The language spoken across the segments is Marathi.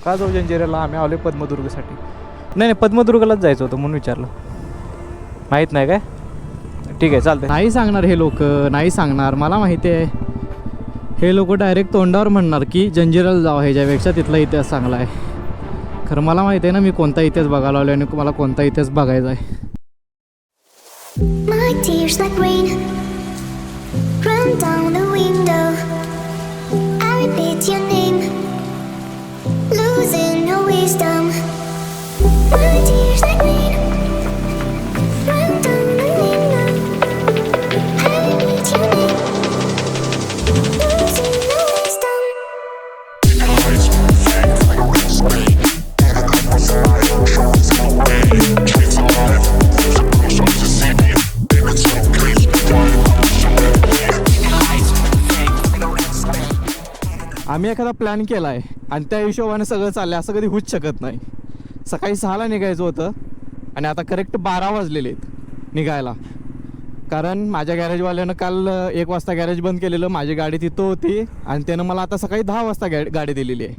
का जाऊ जंजिऱ्याला? आम्ही आलो पद्मदुर्गसाठी. नाही पद्मदुर्गलाच जायचं होतं म्हणून विचारलं. माहीत नाही काय? ठीक आहे चालतंय. नाही सांगणार हे लोक, नाही सांगणार. मला माहिती आहे हे लोक डायरेक्ट तोंडावर म्हणणार की जंजिऱ्याला जावं, ह्याच्यापेक्षा तिथला इतिहास चांगला आहे. खरं मला माहिती आहे ना मी कोणता इतिहास बघायला आलो आणि मला कोणता इतिहास बघायचा आहे. My tears like rain run down the window. I repeat your name, losing no wisdom. My tears like rain run down the window. I repeat your name, losing no wisdom. आम्ही एखादा प्लॅन केला आहे आणि त्या हिशोबाने सगळं चाललं असं कधी होऊच शकत नाही. सकाळी 6ला निघायचं होतं आणि आता करेक्ट 12 वाजलेले आहेत निघायला. कारण माझ्या गॅरेजवाल्यानं काल 1 वाजता गॅरेज बंद केलेलं, माझी गाडी तिथं होती आणि त्यानं मला आता सकाळी 10 वाजता गाडी दिलेली आहे.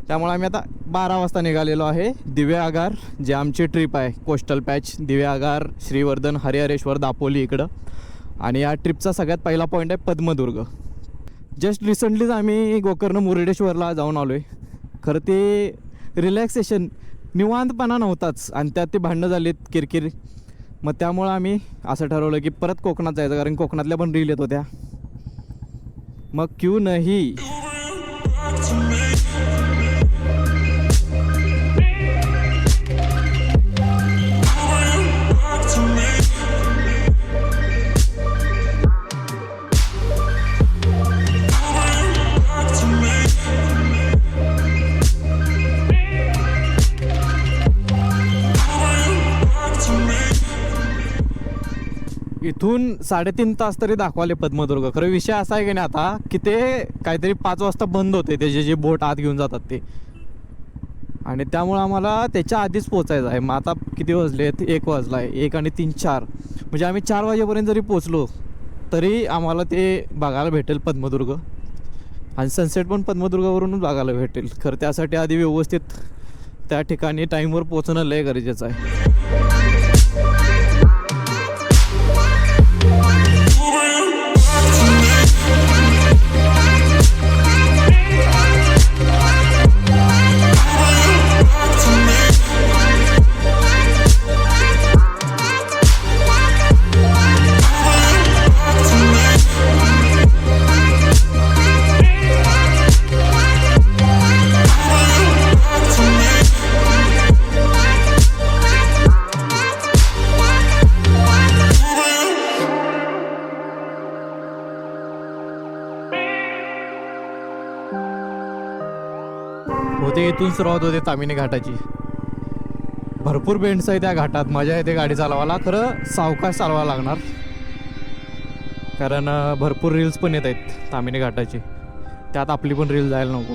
त्यामुळे आम्ही आता 12 वाजता निघालेलो आहे. दिवे आगार जे आमची ट्रिप आहे, कोस्टल पॅच दिवे आगार, श्रीवर्धन, हरिहरेश्वर, दापोली इकडं. आणि या ट्रिपचा सगळ्यात पहिला पॉईंट आहे पद्मदुर्ग. जस्ट रिसेंटलीच आम्ही गोकर्ण मुर्डेश्वरला जाऊन आलो आहे. खरं ते रिलॅक्सेशन निवांतपणा नव्हताच आणि त्यात ते भांडणं झालीत किरकिर. मग त्यामुळं आम्ही असं ठरवलं की परत कोकणात जायचं, कारण कोकणातल्या पण रील येत होत्या. मग क्यू नाही. इथून 3.5 तास तरी दाखवाले पद्मदुर्ग. खरं विषय असा आहे की नाही आता की ते काहीतरी 5 वाजता बंद होते त्याचे जे बोट आत घेऊन जातात ते, आणि त्यामुळं आम्हाला त्याच्या आधीच पोचायचं आहे. मग आता किती वाजले आहेत? 1 वाजला आहे. 1 आणि 3 4 म्हणजे आम्ही 4 वाजेपर्यंत जरी पोचलो तरी आम्हाला ते बघायला भेटेल पद्मदुर्ग, आणि सनसेट पण पद्मदुर्गावरूनच बघायला भेटेल. खरं त्यासाठी आधी व्यवस्थित त्या ठिकाणी टाईमवर पोचणं लय गरजेचं आहे. होते इथून सुरुवात होते तामिनी घाटाची. भरपूर बेंड्स आहे त्या घाटात, मजा येते गाडी चालवायला. खरं सावकाश चालवायला लागणार, कारण भरपूर रील्स पण येत आहेत तामिनी घाटाची. त्यात आपली पण रील जायला नको.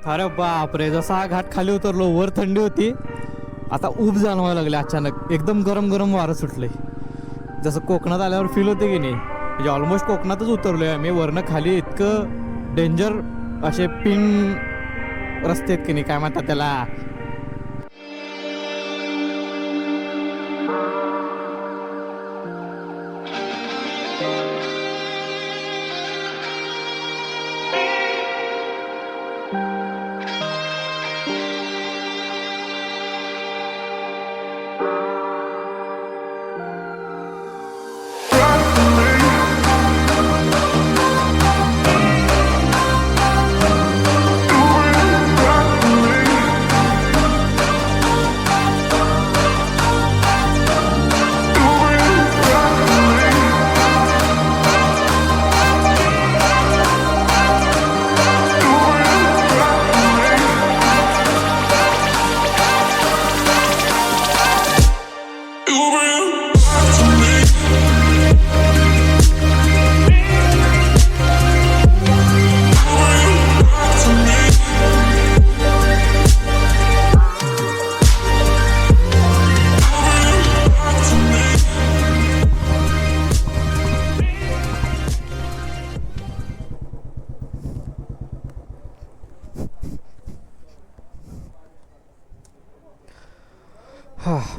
अरे बापरे, जसा हा घाट खाली उतरलो वर थंडी होती, आता ऊब जाणवायला लागले अचानक. एकदम गरम गरम वारं सुटले. जसं कोकणात आल्यावर फील होते की नाही, म्हणजे ऑलमोस्ट कोकणातच उतरलोय आम्ही. वरनं खाली इतकं डेंजर असे पिन रस्ते आहेत की नाही, काय म्हणतात त्याला.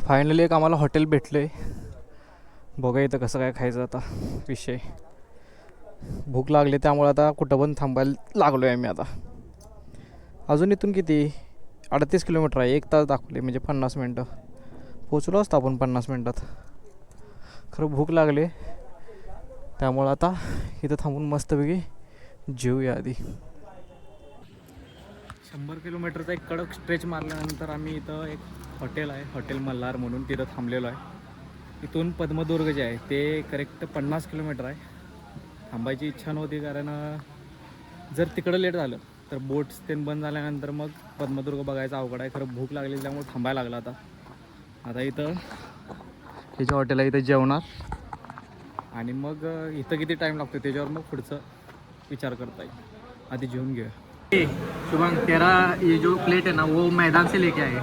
फायनली एक आम्हाला हॉटेल भेटलं आहे. बघा इथं कसं काय खायचं आता विषय. भूक लागली त्यामुळे आता कुठं पण थांबायला लागलो आहे आम्ही. आता अजून इथून किती 38 किलोमीटर आहे. 1 तास दाखवले म्हणजे 50 मिनटं. पोचलो असतो आपण 50 मिनटात. खरं भूक लागली त्यामुळं आता इथं थांबून मस्तपैकी जेवूया आधी. 100 किलोमीटरचा एक कडक स्ट्रेच मारल्यानंतर आम्ही इथं एक हॉटेल आहे, हॉटेल मल्हार म्हणून, तिथं थांबलेलो आहे. इथून पद्मदुर्ग जे आहे ते करेक्ट 50 किलोमीटर आहे. थांबायची इच्छा नव्हती कारण जर तिकडं लेट झालं तर बोट्स ते बंद झाल्यानंतर मग पद्मदुर्ग बघायचं अवघड आहे. खरं भूक लागली त्यामुळे थांबायला लागलं. आता इथं त्याच्या हॉटेल आहे, इथं जेवणार आणि मग इथं किती टाईम लागतो त्याच्यावर मग पुढचं विचार करता येईल. आधी जेवून घेऊया. शुभम, तेरा ये जो प्लेट है ना वो मैदान से लेके आए.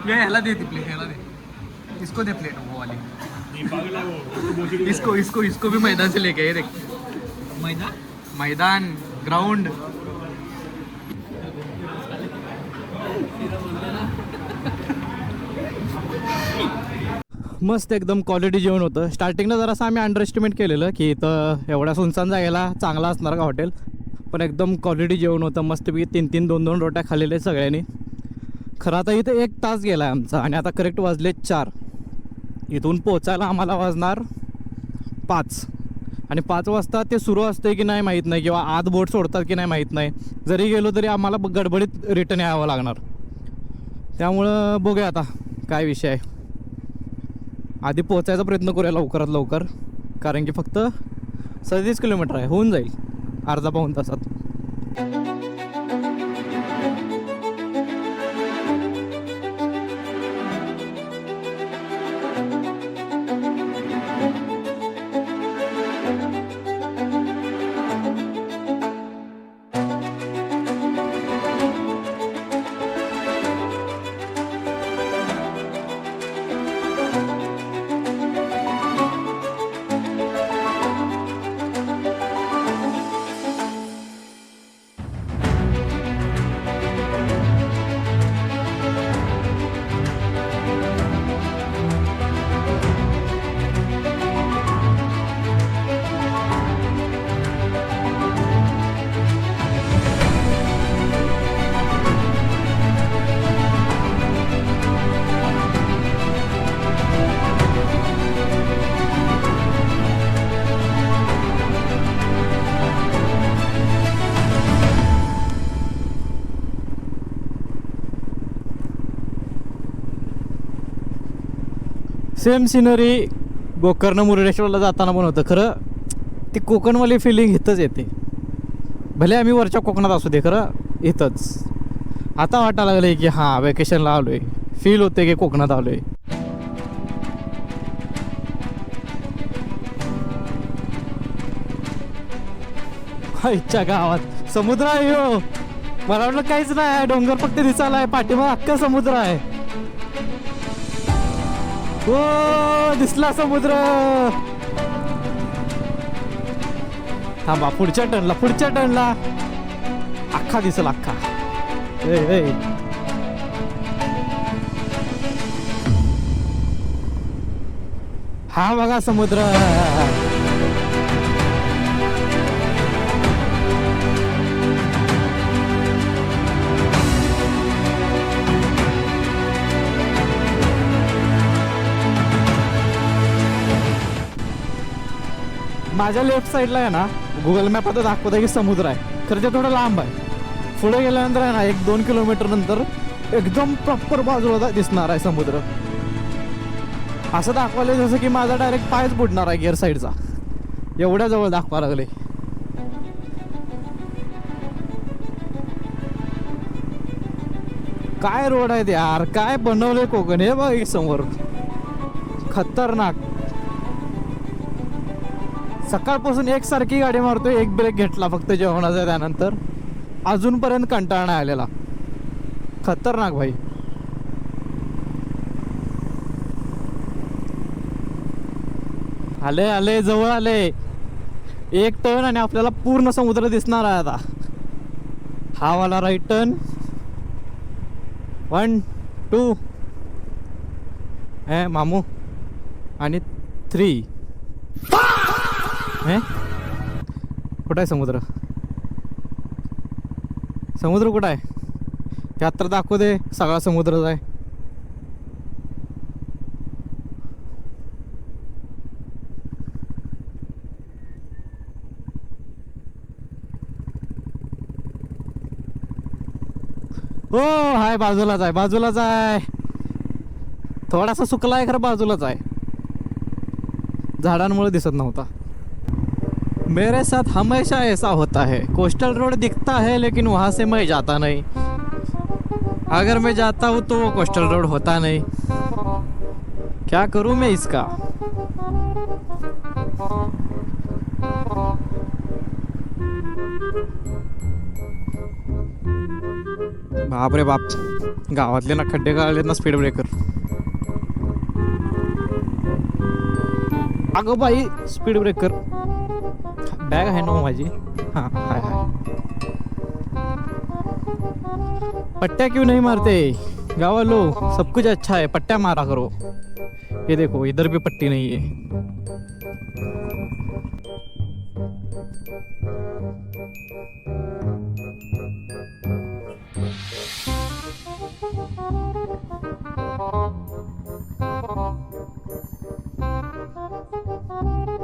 ये हला दे ती प्लेट, हला दे. इसको दे प्लेट वो वाली. इसको भी मैदान से लेके आए. देख मैदान ग्राउंड. मस्त एकदम क्वालिटी जेवण होतं. स्टार्टिंगला जरासं आम्ही अंडर एस्टिमेट केलेलं की इथं एवढ्या सुनसान जायला चांगला असणार का हॉटेल, पण एकदम क्वालिटी जेवण होतं. मस्तपैकी 3-3, 2-2 रोट्या खाल्लेल्या सगळ्यांनी. खरं आता इथं 1 तास गेला आहे आमचा आणि आता करेक्ट वाजले 4. इथून पोचायला आम्हाला वाजणार 5 आणि 5 वाजता ते सुरू असते की नाही माहीत नाही, किंवा आत बोट सोडतात की नाही माहीत नाही. जरी गेलो तरी आम्हाला गडबडीत रिटर्न यावं लागणार. त्यामुळं बघूया आता काय विषय आहे. आधी पोचायचा प्रयत्न करूया लवकरात लवकर, कारण की फक्त 37 किलोमीटर आहे, होऊन जाईल अर्धा-पाऊण तासात. सेम सिनरी गोकर्ण मुरुडेश्वरला जाताना पण होतं. खरं ती कोकणवाली फिलिंग इथंच येते. भले आम्ही वरच्या कोकणात असू दे, खरं इथंच आता वाटायला लागलं आहे की हां वेकेशनला आलो आहे, फील होते की कोकणात आलो आहे. आईच्या गावात समुद्र आहे हो. मला वाटलं काहीच नाही, डोंगर फक्त दिसायला आहे, पाठीमाग अख्खा समुद्र आहे. हो दिसला समुद्र. थांबा पुढच्या टर्नला अख्खा दिसल अख्खा. हा बघा समुद्र. माझ्या लेफ्ट साईडला आहे ना, गुगल मॅप आता दाखवत आहे की समुद्र आहे, खरं ते थोडं लांब आहे. पुढे गेल्यानंतर आहे ना 1-2 किलोमीटर नंतर एकदम प्रॉपर बाजूला दिसणार आहे समुद्र. असं दाखवायला जसं की माझा डायरेक्ट पायच बुडणार आहे गिअर साईडचा, एवढ्या जवळ दाखवा लागले. काय रोड आहेत यार, काय बनवले कोकण. हे बघ समोर खतरनाक. सकाळपासून एकसारखी गाडी मारतोय, एक ब्रेक घेतला फक्त जेवणाचा, त्यानंतर अजूनपर्यंत कंटाळा नाही आलेला. खतरनाक भाई. आले जवळ आले. एक टर्न आणि आपल्याला पूर्ण समुद्र दिसणार आहे आता. हा वाला राईट टर्न. 1 2 मामू आणि 3. कुठं आहे समुद्र? समुद्र कुठं आहे? यात तर दाखवू दे सगळा समुद्रच आहे. हो हाय, बाजूलाच आहे. थोडासा सुकला आहे खरं, बाजूलाच आहे, झाडांमुळे दिसत नव्हता. मेरे साथ हमेशा ऐसा होता है, कोस्टल रोड दिखता है लेकिन वहाँ से मैं जाता नहीं. अगर मैं जाता हूँ तो वो कोस्टल रोड होता नहीं. क्या करूँ मैं इसका. बाप रे बाप, गावातले ना खड्डे काढलेत ना स्पीड ब्रेकर. अगं बाई, स्पीड ब्रेकर. बॅग आहे ना माझी. हाँ हाय. पट्टिया क्यों नहीं मारते गाँव वालों, सब कुछ अच्छा है, पट्टिया मारा करो. ये देखो इधर भी पट्टी नहीं है.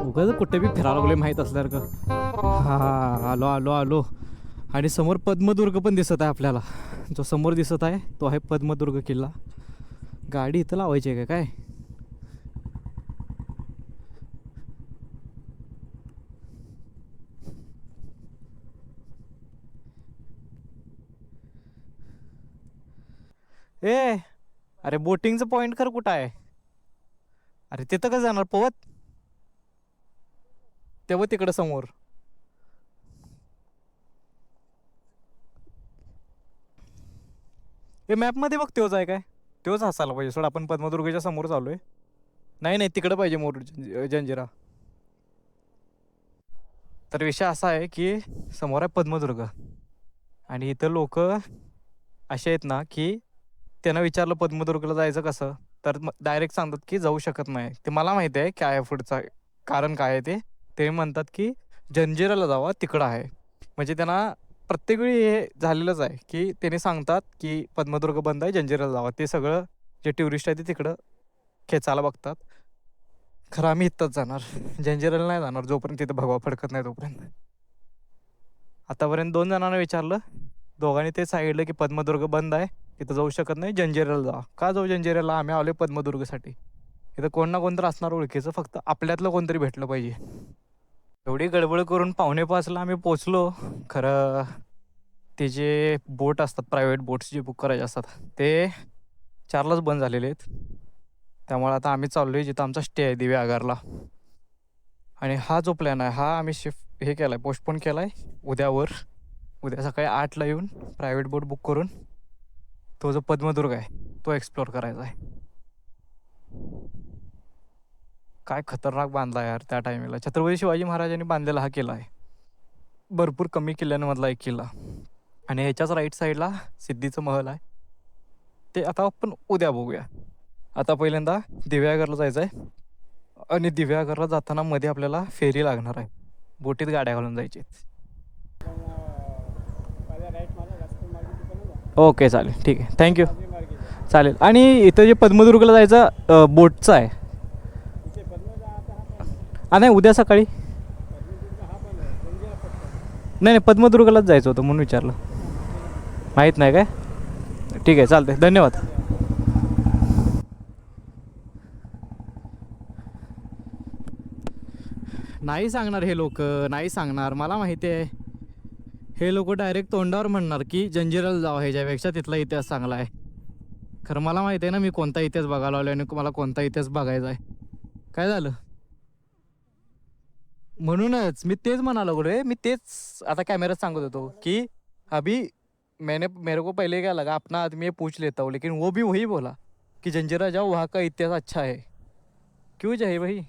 उगाच कुठे बी फिरायला लागले माहीत असल्यासारखं. हा आलो. आणि समोर पद्मदुर्ग पण दिसत आहे आपल्याला. जो समोर दिसत आहे तो आहे पद्मदुर्ग किल्ला. गाडी इथं लावायची आहे काय? अरे बोटिंगचं पॉइंट खरं कुठं आहे? अरे तिथं कसं जाणार पोहत? तेव्हा तिकडं समोर. हे मॅपमध्ये बघ तोच आहे काय? तोच असायला पाहिजे सोड. आपण पद्मदुर्गच्या समोर चालू आहे. नाही तिकडं पाहिजे मोर जंजिरा. तर विषय असा आहे की समोर आहे पद्मदुर्ग आणि इथं लोक असे आहेत ना की त्यांना विचारलं पद्मदुर्गला जायचं कसं, तर डायरेक्ट सांगतात की जाऊ शकत नाही. ते मला माहिती आहे काय आहे पुढचं कारण काय आहे. ते म्हणतात की जंजिराला जावा, तिकडं आहे. म्हणजे त्यांना प्रत्येक वेळी हे झालेलंच आहे की त्याने सांगतात की पद्मदुर्ग बंद आहे, जंजिराला जावा. ते सगळं जे टुरिस्ट आहे ते तिकडं खेचायला बघतात. खरं आम्ही इथंच जाणार, जंजिराला नाही जाणार जोपर्यंत तिथं भगवा फडकत नाही तोपर्यंत. आतापर्यंत 2 जणांना विचारलं, दोघांनी ते सांगितलं की पद्मदुर्ग बंद आहे, तिथं जाऊ शकत नाही, जंजिराला जा. का जाऊ जंजिराला? आम्ही आलो पद्मदुर्गसाठी. इथं कोण ना कोणतरी असणार ओळखीचं, फक्त आपल्यातलं कोणतरी भेटलं पाहिजे. एवढी गडबड करून 4:45ला आम्ही पोचलो. खरं ते जे बोट असतात, प्रायव्हेट बोट्स जे बुक करायचे असतात ते 4लाच बंद झालेले आहेत. त्यामुळे आता आम्ही चाललो आहे जिथं आमचा स्टे आहे, दिवे आगारला. आणि हा जो प्लॅन आहे हा आम्ही हे केलं आहे, पोस्टपोन केला आहे उद्या सकाळी 8ला येऊन प्रायव्हेट बोट बुक करून तो जो पद्मदुर्ग आहे तो एक्सप्लोअर करायचा आहे. काय खतरनाक बांधला यार त्या टायमिंगला. छत्रपती शिवाजी महाराजांनी बांधलेला हा किल्ला आहे. भरपूर कमी किल्ल्यांमधला एक किल्ला. आणि ह्याच्याच राईट साईडला सिद्धीचं महल आहे. ते आता आपण उद्या बघूया. आता पहिल्यांदा दिव्यागरला जायचं आहे आणि दिव्यागरला जाताना मध्ये आपल्याला फेरी लागणार आहे. बोटीत गाड्या घालून जायची. ओके चालेल, ठीक आहे, थँक्यू. चालेल. आणि इथं जे पद्मदुर्गला जायचं बोटचं आहे. नाही उद्या सकाळी नाही पद्मदुर्गलाच जायचं होतं म्हणून विचारलं. माहीत नाही काय? ठीक आहे, चालतंय, धन्यवाद. नाही सांगणार हे लोक, नाही सांगणार. मला माहिती आहे हे लोक डायरेक्ट तोंडावर म्हणणार की जंजिराला जावं, ह्याच्यापेक्षा तिथला इतिहास चांगला आहे. खरं मला माहिती आहे ना मी कोणता इतिहास बघायला आलो आणि मला कोणता इतिहास बघायचा आहे. काय झालं? म्हणूनच मी तेच म्हणालो रे. मी तेच आता कॅमेऱ्यात सांगत होतो की अभी मेरे को पहले क्या लगा अपना आदमी ये पूछ लेता हूँ, लेकिन वो भी वही बोला कि जंजीरा जाओ, वहाँ का इतिहास अच्छा है. क्यों जाए भाई?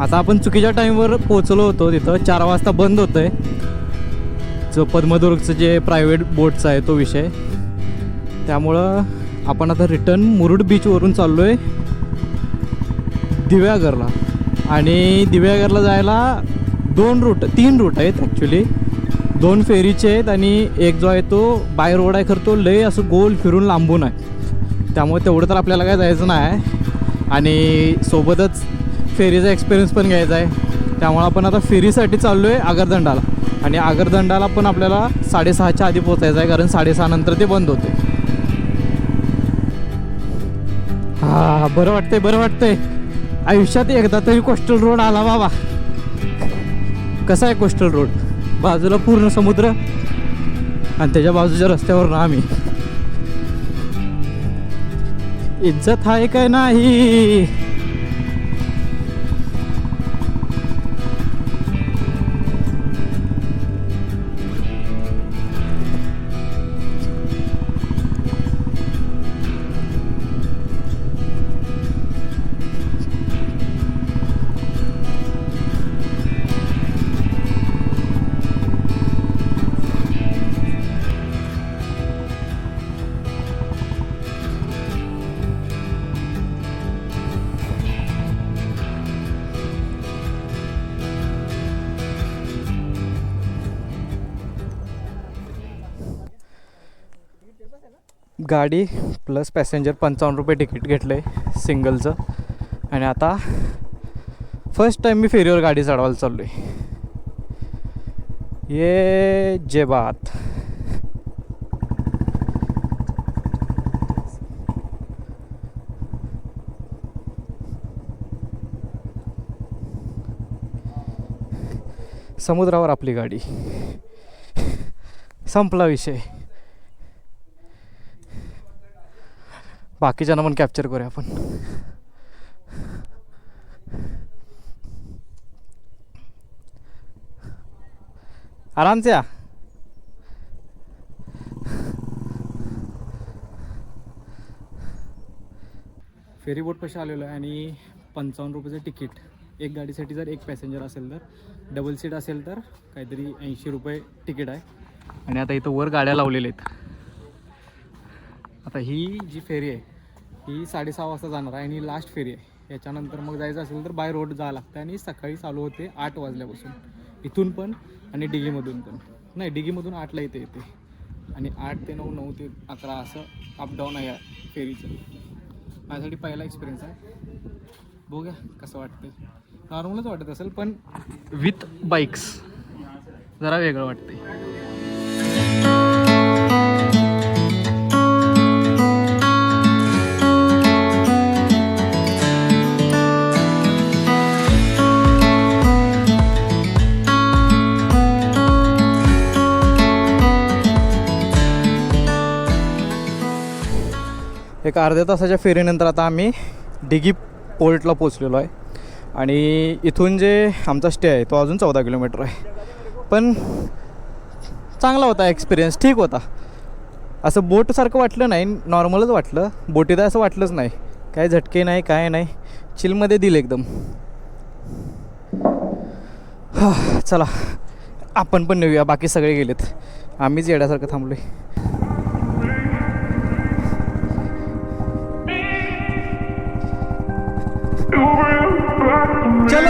आता आपण चुकीच्या टाईमवर पोहोचलो होतो तिथं. 4 वाजता बंद होतं आहे जो पद्मदुर्गचं जे प्रायव्हेट बोटचं आहे तो विषय. त्यामुळं आपण आता रिटर्न मुरुड बीचवरून चाललो आहे दिव्यागरला. आणि दिव्यागरला जायला 3 रूट आहेत ॲक्च्युली. 2 फेरीचे आहेत आणि एक जो आहे तो बाय रोड आहे. खरं तो लय असं गोल फिरून लांबून आहे. त्यामुळे तेवढं तर आपल्याला काय जायचं नाही. आणि सोबतच फेरीचा एक्सपिरियन्स पण घ्यायचा आहे. त्यामुळे आपण आता फेरीसाठी चाललो आहे आगरदंडाला. आणि आगरदंडाला पण आपल्याला 6:30च्या आधी पोचायचं आहे, कारण 6:30 नंतर ते बंद होते. हा, बरं वाटतंय. आयुष्यात एकदा तरी कोस्टल रोड आला बाबा. कसा आहे कोस्टल रोड? बाजूला पूर्ण समुद्र आणि त्याच्या बाजूच्या रस्त्यावर ना आम्ही. इज्जत आहे काय नाही? गाडी प्लस पॅसेंजर 55 रुपये तिकीट घेतलं आहे सिंगलचं. आणि आता फर्स्ट टाईम मी फेरीवर गाडी चढवायला चाललो आहे. ये जे बात. समुद्रावर आपली गाडी. संपला विषय. बाकीच्यांना पण कॅप्चर करूया आपण. आराम से. फेरी बोट पाशी आलेलो आहे आणि 55 रुपयाचं तिकीट. एक गाडीसाठी जर एक पॅसेंजर असेल तर, डबल सीट असेल तर काहीतरी 80 रुपये तिकीट आहे. आणि आता इथं वर गाड्या लावलेल्या आहेत. आता ही जी फेरी आहे ही 6:30 वाजता जाणार आहे आणि लास्ट फेरी आहे. याच्यानंतर मग जायचं असेल तर बाय रोड जावं लागतं आणि सकाळी चालू होते 8 वाजल्यापासून इथून पण आणि डिगीमधून पण. नाही, डिगीमधून 8ला येते आणि 8 ते 9, 9 ते 11 असं अपडाऊन आहे या फेरीचं. माझ्यासाठी पहिला एक्सपिरियन्स आहे. बघूया कसं वाटतं. नॉर्मलच वाटत असेल पण विथ बाईक्स जरा वेगळं वाटतंय. एक अर्ध्या तासाच्या फेरीनंतर आता आम्ही डिगी पोर्टला पोचलेलो आहे आणि इथून जे आमचा स्टे आहे तो अजून 14 किलोमीटर आहे. पण चांगला होता एक्सपिरियन्स, ठीक होता. असं बोटसारखं वाटलं नाही, नॉर्मलच वाटलं. बोटीत असं वाटलंच नाही, काय झटके नाही काय नाही, चिलमध्ये दिलं एकदम. चला आपण पण नेऊया, बाकी सगळे गेलेत, आम्हीच येण्यासारखं थांबलोय. चलो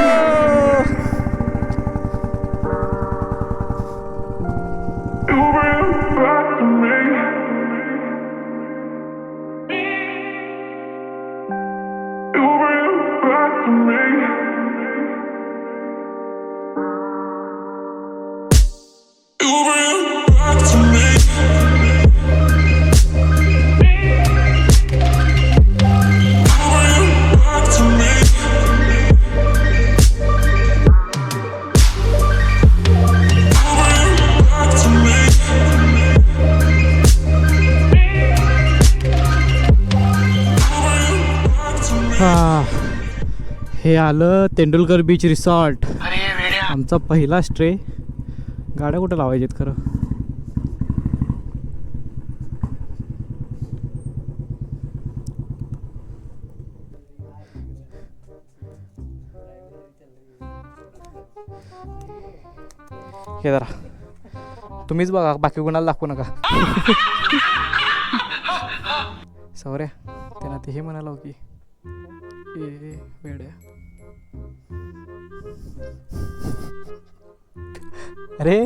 हे आलं तेंडुलकर बीच रिसॉर्ट. आमचा पहिला स्टे. गाड्या कुठं लावायच्यात खरं. हे जरा तुम्हीच बघा, बाकी कोणाला दाखवू नका. सौर्या त्यांना ते हे म्हणाला की ए वेड्या. अरे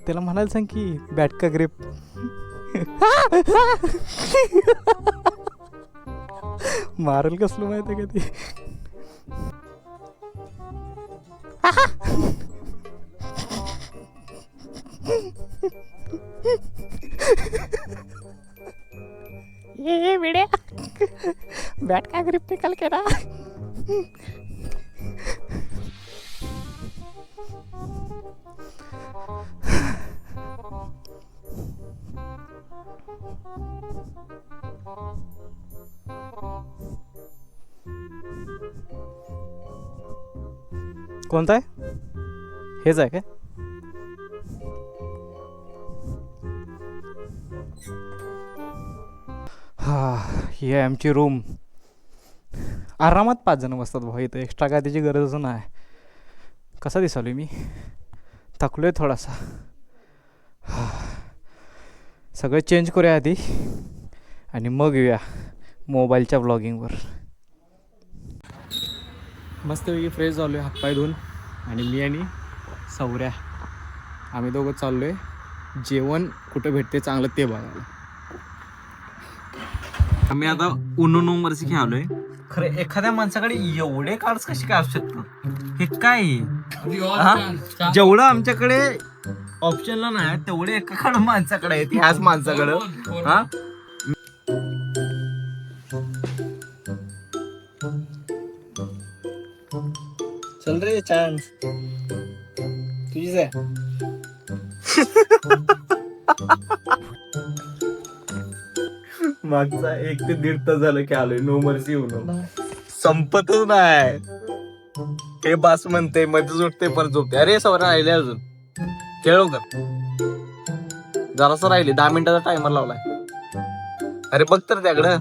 त्याला म्हणायला सांग की बॅट का ग्रिप. मारल कसलं माहिती आहे का ते. ये बेड्या बैट का ग्रिप निकल के ना. कोणता आहे? हेच आहे काय? हा, ही आहे आमची रूम. आरामात 5 जण बसतात भाऊ इथं, एक्स्ट्रा काय त्याची गरजच नाही. कसा दिसालोय मी? थकलोय थोडासा. सगळं चेंज करूया आधी आणि मग येऊया मोबाईलच्या ब्लॉगिंगवर. मस्तपैकी फ्रेश झालो आहे, हातपाय धुवून. आणि मी आणि सौर्या आम्ही दोघं चाललो आहे जेवण कुठं भेटते चांगलं ते बघायला. आम्ही आता उनो नंबरची खेळलोय. खरं एखाद्या माणसाकडे एवढे कार्ड्स कसे काय असू शकतात? हे काय आहे? जेवढं आमच्याकडे ऑप्शनला नाही तेवढे एकाकडे माणसाकडे आहेत. ह्याच माणसाकडं हा चल रे चान्स तुझीच आहे. मागचा 1 ते 1.5 तास झालं की आलोय. नो मर्सी येऊन संपतच नाही. हे बास म्हणते मध्ये झोपते परत झोपते. अरे सवरा राहिले अजून खेळू का? जरासं राहिले 10 मिनिटाचा टायमर लावलाय. अरे बघ तर त्याकडं.